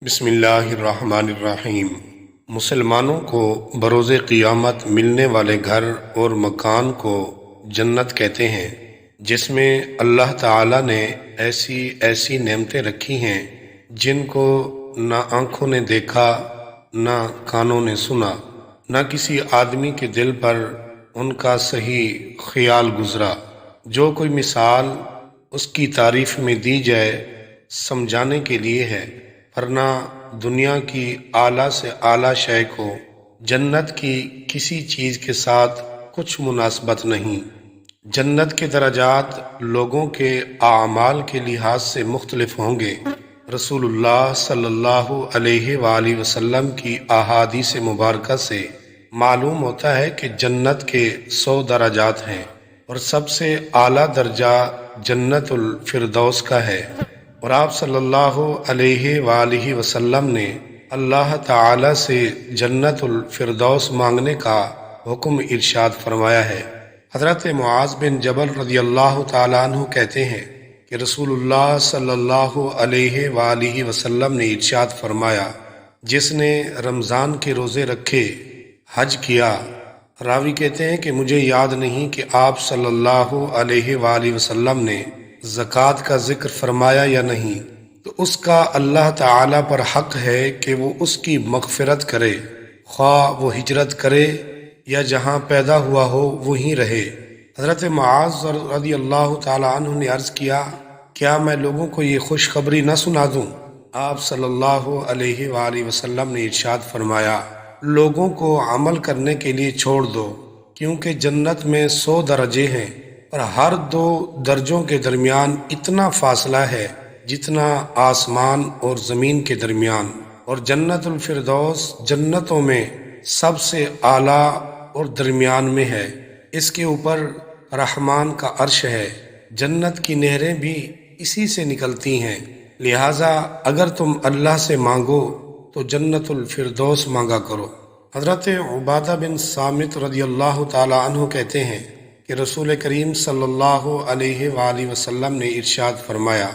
بسم اللہ الرحمن الرحیم۔ مسلمانوں کو بروز قیامت ملنے والے گھر اور مکان کو جنت کہتے ہیں، جس میں اللہ تعالیٰ نے ایسی ایسی نعمتیں رکھی ہیں جن کو نہ آنکھوں نے دیکھا، نہ کانوں نے سنا، نہ کسی آدمی کے دل پر ان کا صحیح خیال گزرا۔ جو کوئی مثال اس کی تعریف میں دی جائے سمجھانے کے لیے ہے، ورنہ دنیا کی اعلیٰ سے اعلیٰ شے کو جنت کی کسی چیز کے ساتھ کچھ مناسبت نہیں۔ جنت کے درجات لوگوں کے اعمال کے لحاظ سے مختلف ہوں گے۔ رسول اللہ صلی اللہ علیہ وآلہ وسلم کی احادیث مبارکہ سے معلوم ہوتا ہے کہ جنت کے 100 درجات ہیں، اور سب سے اعلیٰ درجہ جنت الفردوس کا ہے، اور آپ صلی اللہ علیہ وآلہ وسلم نے اللہ تعالی سے جنت الفردوس مانگنے کا حکم ارشاد فرمایا ہے۔ حضرت معاذ بن جبل رضی اللہ تعالیٰ عنہ کہتے ہیں کہ رسول اللہ صلی اللہ علیہ وآلہ وسلم نے ارشاد فرمایا، جس نے رمضان کے روزے رکھے، حج کیا۔ راوی کہتے ہیں کہ مجھے یاد نہیں کہ آپ صلی اللہ علیہ وآلہ وسلم نے زکوٰۃ کا ذکر فرمایا یا نہیں، تو اس کا اللہ تعالیٰ پر حق ہے کہ وہ اس کی مغفرت کرے، خواہ وہ ہجرت کرے یا جہاں پیدا ہوا ہو وہیں رہے۔ حضرت معاذ رضی اللہ تعالیٰ عنہ نے عرض کیا، کیا میں لوگوں کو یہ خوشخبری نہ سنا دوں؟ آپ صلی اللہ علیہ وآلہ وسلم نے ارشاد فرمایا، لوگوں کو عمل کرنے کے لیے چھوڑ دو، کیونکہ جنت میں 100 درجے ہیں، اور ہر 2 درجوں کے درمیان اتنا فاصلہ ہے جتنا آسمان اور زمین کے درمیان، اور جنت الفردوس جنتوں میں سب سے اعلیٰ اور درمیان میں ہے۔ اس کے اوپر رحمان کا عرش ہے۔ جنت کی نہریں بھی اسی سے نکلتی ہیں، لہٰذا اگر تم اللہ سے مانگو تو جنت الفردوس مانگا کرو۔ حضرت عبادہ بن صامت رضی اللہ تعالیٰ عنہ کہتے ہیں کہ رسول کریم صلی اللہ علیہ وآلہ وسلم نے ارشاد فرمایا،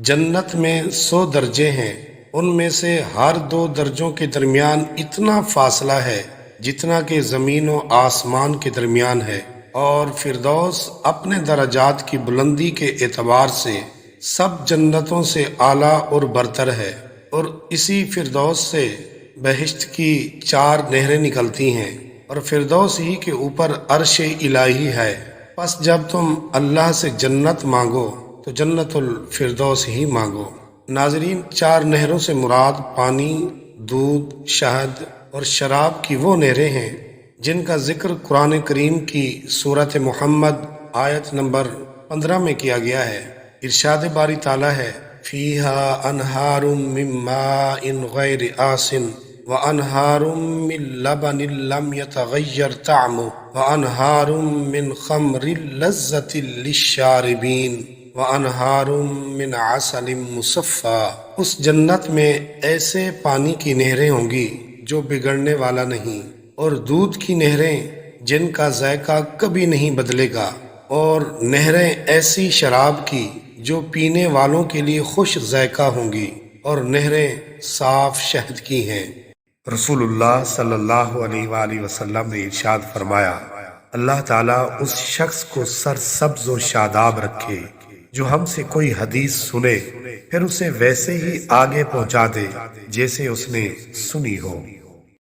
جنت میں 100 درجے ہیں، ان میں سے ہر 2 درجوں کے درمیان اتنا فاصلہ ہے جتنا کہ زمین و آسمان کے درمیان ہے، اور فردوس اپنے درجات کی بلندی کے اعتبار سے سب جنتوں سے اعلیٰ اور برتر ہے، اور اسی فردوس سے بہشت کی 4 نہریں نکلتی ہیں، اور فردوس ہی کے اوپر عرش الہی ہے۔ پس جب تم اللہ سے جنت مانگو تو جنت الفردوس ہی مانگو۔ ناظرین، 4 نہروں سے مراد پانی، دودھ، شہد اور شراب کی وہ نہریں ہیں جن کا ذکر قرآن کریم کی سورۃ محمد آیت نمبر 15 میں کیا گیا ہے۔ ارشاد باری تعالیٰ ہے، فِيهَا أَنْهَارٌ مِّن مَّاءٍ غَيْرِ آسِنٍ وَأَنْهَارٌ مِّن لَّبَنٍ لَّمْ يَتَغَيَّرْ طَعْمُهُ وَأَنْهَارٌ مِّن خَمْرٍ لَّذَّةٍ لِّلشَّارِبِينَ وَأَنْهَارٌ مِّنْ عَسَلٍ مُّصَفًّى۔ اس جنت میں ایسے پانی کی نہریں ہوں گی جو بگڑنے والا نہیں، اور دودھ کی نہریں جن کا ذائقہ کبھی نہیں بدلے گا، اور نہریں ایسی شراب کی جو پینے والوں کے لیے خوش ذائقہ ہوں گی، اور نہریں صاف شہد کی ہیں۔ رسول اللہ صلی اللہ علیہ وآلہ وسلم نے ارشاد فرمایا، اللہ تعالیٰ اس شخص کو سرسبز و شاداب رکھے جو ہم سے کوئی حدیث سنے، پھر اسے ویسے ہی آگے پہنچا دے جیسے اس نے سنی ہو۔